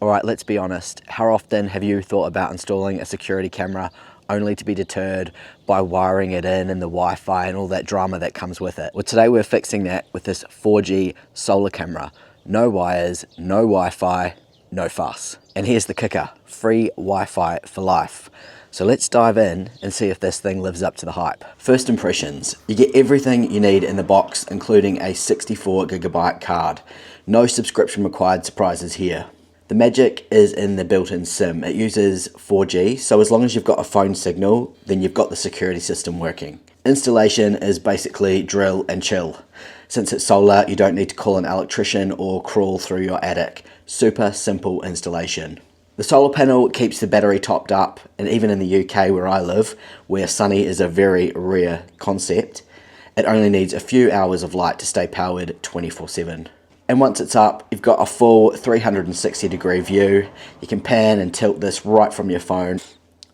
Alright, let's be honest. How often have you thought about installing a security camera only to be deterred by wiring it in and the Wi-Fi and all that drama that comes with it? Well, today we're fixing that with this 4G solar camera. No wires, no Wi-Fi, no fuss. And here's the kicker, free Wi-Fi for life. So let's dive in and see if this thing lives up to the hype. First impressions, you get everything you need in the box, including a 64GB card. No subscription required surprises here. The magic is in the built-in SIM. It uses 4G, so as long as you've got a phone signal, then you've got the security system working. Installation is basically drill and chill. Since it's solar, you don't need to call an electrician or crawl through your attic. Super simple installation. The solar panel keeps the battery topped up, and even in the UK where I live, where sunny is a very rare concept, it only needs a few hours of light to stay powered 24/7. And once it's up, you've got a full 360-degree view. You can pan and tilt this right from your phone.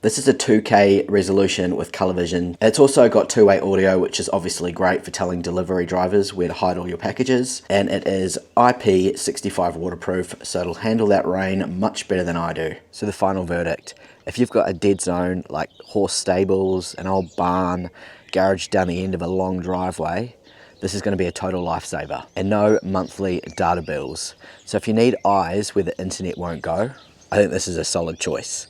This is a 2K resolution with color vision. It's also got two-way audio, which is obviously great for telling delivery drivers where to hide all your packages. And it is IP65 waterproof, so it'll handle that rain much better than I do. So the final verdict, if you've got a dead zone like horse stables, an old barn, garage down the end of a long driveway, this is going to be a total lifesaver, and no monthly data bills. So if you need eyes where the internet won't go, I think this is a solid choice.